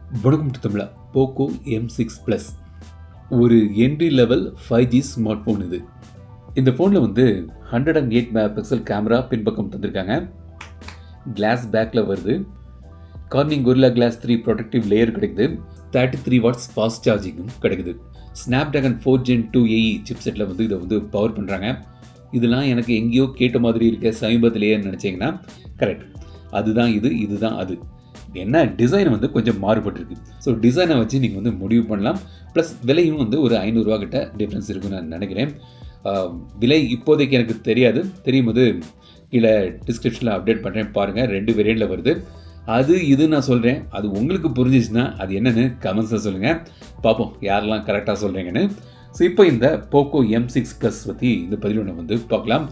வணக்கம் to Tamizha. Poco M6 Plus ஒரு entry level 5G smart phone இது. இந்த ஃபோனில் 108 மெகா பிக்சல் கேமரா பின்பக்கம் தந்திருக்காங்க. கிளாஸ் பேக்கில் வருது. Corning Gorilla Glass 3 protective layer கிடைக்குது. 33 வாட்ஸ் ஃபாஸ்ட் சார்ஜிங்கும் கிடைக்குது. ஸ்னாப்டிராகன் 4 Gen 2 AE சிப்செட்டில் இதை பவர் பண்ணுறாங்க. இதெல்லாம் எனக்கு எங்கேயோ கேட்ட மாதிரி இருக்க சமீபத்திலேயே நினச்சிங்கன்னா கரெக்ட். அதுதான் இதுதான் அது. என்ன டிசைன் கொஞ்சம் மாறுபட்டிருக்கு. ஸோ டிசைனை வச்சு நீங்கள் முடிவு பண்ணலாம். ப்ளஸ் விலையும் ஒரு ₹500 கிட்ட டிஃப்ரென்ஸ் இருக்குன்னு நான் நினைக்கிறேன். விலை இப்போதைக்கு எனக்கு தெரியாது. தெரியும் போது கீழே டிஸ்கிரிப்ஷனில் அப்டேட் பண்ணுறேன், பாருங்கள். 2 வேரியண்ட்டில் வருது. இது நான் சொல்கிறேன். அது உங்களுக்கு புரிஞ்சிச்சுன்னா அது என்னென்னு கமெண்ட்ஸில் சொல்லுங்கள். பார்ப்போம் யாரெல்லாம் கரெக்டாக சொல்கிறீங்கன்னு. ஸோ இப்போ இந்த போக்கோ M6 Plus பற்றி இந்த பதிவில் நம்ம பார்க்கலாம்.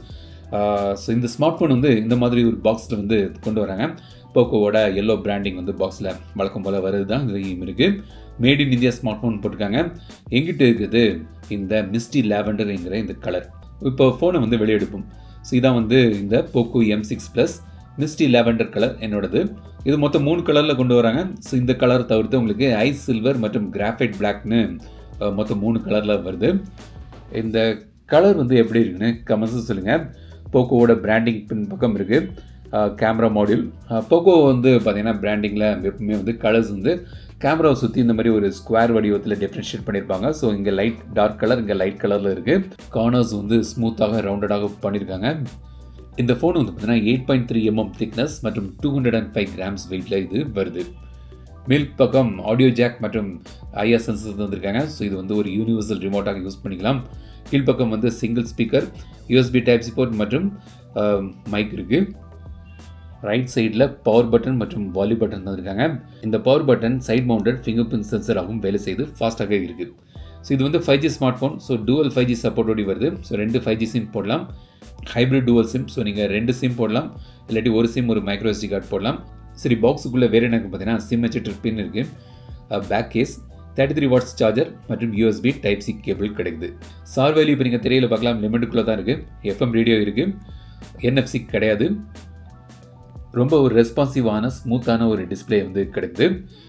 ஸோ இந்த ஸ்மார்ட் ஃபோன் இந்த மாதிரி ஒரு பாக்ஸில் கொண்டு வராங்க. போக்கோவோட எல்லோ பிராண்டிங் பாக்ஸில் வழக்கம் போல் வருது தான் இதையும் இருக்குது. Made in India smart phone போட்டிருக்காங்க. எங்கிட்ட இருக்குது இந்த மிஸ்டி லாவெண்டர்ங்கிற இந்த கலர். இப்போ ஃபோனை வெளியெடுப்போம். ஸோ இதான் இந்த Poco M6 Plus misty lavender colour என்னோடது. இது மொத்தம் 3 கலரில் கொண்டு வராங்க. ஸோ இந்த கலர் தவிர்த்து உங்களுக்கு ஐஸ் சில்வர் மற்றும் கிராஃபைட் பிளாக்னு மொத்தம் 3 கலரில் வருது. இந்த கலர் எப்படி இருக்குன்னு கமெண்ட்ஸ் சொல்லுங்கள். போக்கோவோட பிராண்டிங் பின் பக்கம் இருக்குது. கேமரா மாடியூல் போக்கோ பார்த்தீங்கன்னா பிராண்டிங்கில் எப்பவுமே கலர்ஸ் கேமராவை சுற்றி இந்த மாதிரி ஒரு ஸ்கொயர் வடிவத்தில் டிஃப்ரென்ஷியேட் பண்ணியிருப்பாங்க. ஸோ இங்கே லைட் டார்க் கலர், இங்கே லைட் கலரில் இருக்குது. கார்னர்ஸ் ஸ்மூத்தாக ரவுண்டடாக பண்ணியிருக்காங்க. இந்த ஃபோன் பார்த்தீங்கன்னா 8.3 mm திக்னஸ் மற்றும் 205 grams வெயிட்டில் இது வருது. மேல் பக்கம் ஆடியோ ஜாக் மற்றும் IR சென்சர்ஸ் வந்திருக்காங்க. ஸோ இது ஒரு யூனிவர்சல் ரிமோட்டாக யூஸ் பண்ணிக்கலாம். கீழ்ப்பக்கம் single speaker, USB Type-C port மற்றும் மைக் இருக்குது. ரைட் சைடில் பவர் பட்டன் மற்றும் வால்யூம் பட்டன் தந்திருக்காங்க. இந்த power button side mounted fingerprint சென்சராகவும் வேலை செய்து ஃபாஸ்ட்டாக இருக்குது. ஸோ இது 5G smart phone. So dual 5G சப்போர்ட்டோடி வருது. ஸோ 2 5G சிம் போடலாம். Hybrid dual SIM. ஸோ நீங்கள் 2 சிம் போடலாம், இல்லாட்டி ஒரு சிம் ஒரு மைக்ரோ SD கார்டு போடலாம். சரி, பாக்ஸுக்குள்ளே வேறு எனக்கு பார்த்தீங்கன்னா சிம் எஜெக்டர் பின் இருக்குது. பேக் கேஸ், 33 வாட்ஸ் சார்ஜர் மற்றும் USB Type-C கேபிள் கிடைக்குது. சார் வேல்யூ இப்போ நீங்கள் திரையில் பார்க்கலாம், லிமிட்டுக்குள்ளே தான் இருக்குது. FM ரேடியோ இருக்குது. NFC கிடையாது. ரொம்ப ஒரு ரெஸ்பான்சிவான ஸ்மூத்தான ஒரு டிஸ்பிளே கிடைக்குது.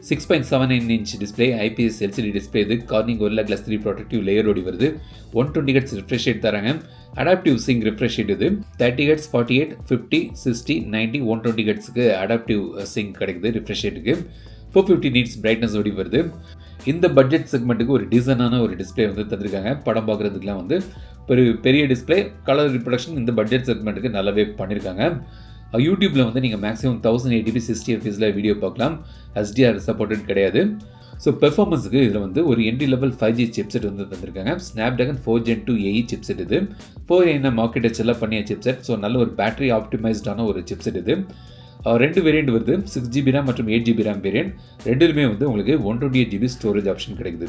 6.79 inch display, IPS LCD display. இது கார்னிங் கொரில்லா கிளாஸ் 3 ப்ரொடெக்டிவ் லேயரோடி வருது. 120 Hz ரிஃப்ரெஷ் ரேட் தராங்க. அடாப்டிவ் சிங் ரிஃப்ரெஷ் ரேட் இது 30 Hz, 48, 50, 60, 90, 120 Hzக்கு அடாப்டிவ் சிங் கிடைக்குது ரிஃப்ரெஷ் ரேட்டுக்கு. 450 nits பிரைட்னஸ் ஓடி வருது. இந்த பட்ஜெட் செக்மெண்ட்டுக்கு ஒரு டீசனான ஒரு டிஸ்பிளே தந்திருக்காங்க. படம் பார்க்குறதுக்குலாம் பெரிய டிஸ்பிளே, கலர் ரிப்ரொடக்ஷன் இந்த பட்ஜெட் செக்மெண்ட்டுக்கு நல்லாவே பண்ணியிருக்காங்க. யூடியூப்பில் நீங்கள் மேக்ஸிமம் 1080p 60 fps வீடியோ பார்க்கலாம். HDR சப்போர்ட்டட் கிடையாது. ஸோ பெர்ஃபார்மன்ஸுக்கு இதில் ஒரு என்ட்ரி லெவல் 5G சிப்செட் தந்திருக்காங்க. Snapdragon 4 Gen 2 AE chipset. இது 4nm ஆர்கிடெக்சரில் பண்ணிய சிப்செட். ஸோ நல்ல ஒரு பேட்டரி ஆப்டிமைஸ்டான ஒரு சிப்செட். இது 2 வேரியண்ட் வருது. 6GB RAM மற்றும் 8GB RAM வேரியண்ட். ரெண்டுலுமே உங்களுக்கு 128GB ஸ்டோரேஜ் ஆப்ஷன் கிடைக்குது.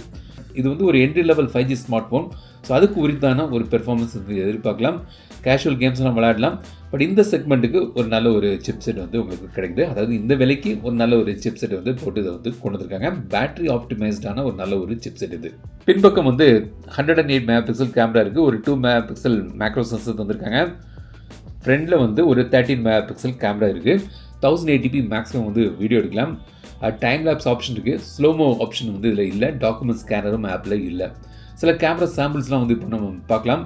இது ஒரு entry level 5G smart phone. So அதுக்கு உரித்தான ஒரு பெர்ஃபார்மன்ஸ் எதிர்பார்க்கலாம். கேஷுவல் கேம்ஸ்லாம் விளையாடலாம். பட் இந்த செக்மெண்ட்டுக்கு ஒரு நல்ல ஒரு சிப்செட் உங்களுக்கு கிடைக்குது. அதாவது இந்த விலைக்கு ஒரு நல்ல ஒரு சிப்செட் போட்டு இதை கொண்டு வந்திருக்காங்க. பேட்டரி ஆப்டிமைஸ்டான ஒரு நல்ல ஒரு சிப்செட் இது. பின்பக்கம் 108 மெகா பிக்சல் கேமரா இருக்குது. ஒரு 2 மெகா பிக்சல் மேக்ரோ சென்சர் தந்திருக்காங்க. ஃப்ரண்டில் ஒரு 13 மெகா பிக்சல் கேமரா இருக்குது. 1080p மேக்ஸிமம் வீடியோ எடுக்கலாம். டைம் லேப்ஸ் ஆப்ஷன் இருக்குது. ஸ்லோமோ ஆப்ஷன் இதில் இல்லை. டாக்குமெண்ட் ஸ்கேனரும் ஆப்பில் இல்லை. சில கேமரா சாம்பிள்ஸ்லாம் இப்போ நம்ம பார்க்கலாம்.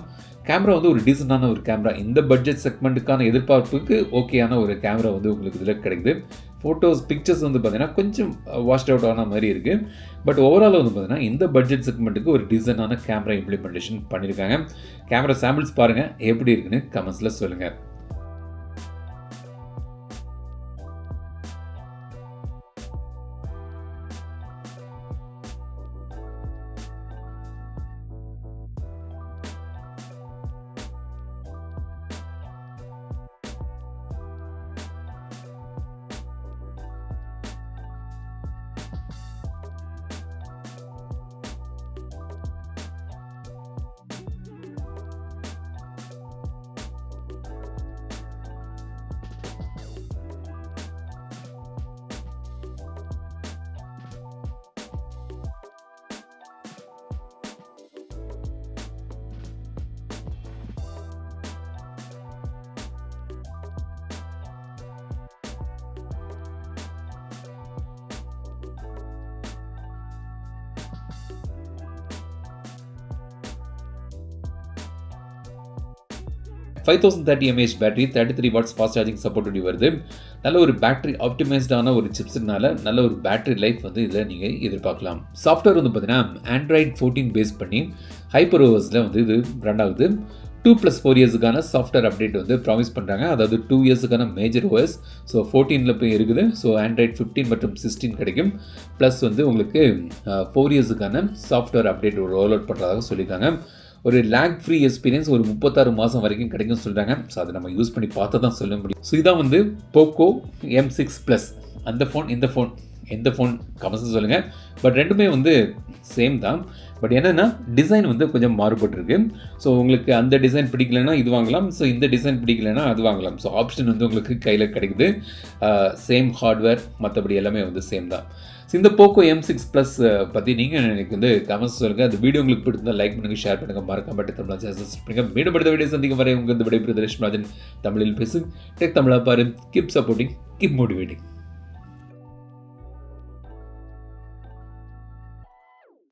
கேமரா ஒரு டீசெண்டான ஒரு கேமரா. இந்த பட்ஜெட் செக்மெண்ட்டுக்கான எதிர்பார்ப்புக்கு ஓகேயான ஒரு கேமரா உங்களுக்கு இதில் கிடைக்குது. ஃபோட்டோஸ் பிக்சர்ஸ் பார்த்தீங்கன்னா கொஞ்சம் வாஷ்ட் அவுட் ஆன மாதிரி இருக்குது. பட் ஓவரால் பார்த்தீங்கன்னா இந்த பட்ஜெட் செக்மெண்ட்டுக்கு ஒரு டீசெண்டான கேமரா இம்ப்ளிமெண்டேஷன் பண்ணியிருக்காங்க. கேமரா சாம்பிள்ஸ் பாருங்கள், எப்படி இருக்குன்னு கமெண்ட்ஸில் சொல்லுங்கள். 5030 mAh battery 33 watts fast charging support வருது. நல்ல ஒரு பேட்டரி ஆப்டிமைஸ்டான ஒரு சிப்ஸ்னால நல்ல ஒரு பேட்டரி லைஃப் வந்து இதில் நீங்கள் எதிர்பார்க்கலாம். சாஃப்ட்வேர் வந்து பார்த்தீங்கன்னா ஆண்ட்ராய்ட் 14 பேஸ் பண்ணி ஹைப்பர் ஓஎஸில் வந்து இது ரன் ஆகுது. 2+4 இயர்ஸுக்கான சாஃப்ட்வேர் அப்டேட் வந்து ப்ராமிஸ் பண்ணுறாங்க. அதாவது 2 இயர்ஸுக்கான மேஜர் ஓஎஸ். ஸோ 14ல் போய் இருக்குது. ஸோ ஆண்ட்ராய்ட் 15 மற்றும் 16 கிடைக்கும். ப்ளஸ் வந்து உங்களுக்கு 4 இயர்ஸுக்கான சாஃப்ட்வேர் அப்டேட் ரோல் அவுட் பண்ணுறதாக சொல்லியிருக்காங்க. ஒரு லேக் ஃப்ரீ எக்ஸ்பீரியன்ஸ் ஒரு 36 மாதம் வரைக்கும் கிடைக்கும்னு சொல்கிறாங்க. ஸோ அதை நம்ம யூஸ் பண்ணி பார்த்து தான் சொல்ல முடியும். ஸோ இதான் வந்து போக்கோ M6 Plus. அந்த ஃபோன் இந்த ஃபோன் எந்த ஃபோன் கமெண்ட்ஸ் சொல்லுங்கள். பட் ரெண்டுமே வந்து சேம் தான். பட் என்னென்னா டிசைன் வந்து கொஞ்சம் மாறுபட்டுருக்கு. ஸோ உங்களுக்கு அந்த டிசைன் பிடிக்கலைன்னா இது வாங்கலாம். ஸோ இந்த டிசைன் பிடிக்கலைன்னா அது வாங்கலாம். ஸோ ஆப்ஷன் வந்து உங்களுக்கு கையில் கிடைக்குது. சேம் ஹார்ட்வேர் மற்றபடி எல்லாமே வந்து சேம் தான். ஸோ இந்த போக்கோ M6 Plus பற்றி நீங்கள் எனக்கு வந்து கமெண்ட்ஸ் சொல்லுங்கள். அந்த வீடியோ உங்களுக்கு பிடிச்சிருந்தா லைக் பண்ணுங்கள், ஷேர் பண்ணுங்கள், மறக்காம பட்டு தமிழ் சப்ஸ்கிரைப் பண்ணுங்கள். மீண்டும் அடுத்த வீடியோ சந்திக்கும் வரை உங்களுக்கு இந்த விடைபெறுவது லட்சுமி ராஜன். தமிழில் பேசு டெக் தமிழா பாரு. Keep supporting, keep motivating.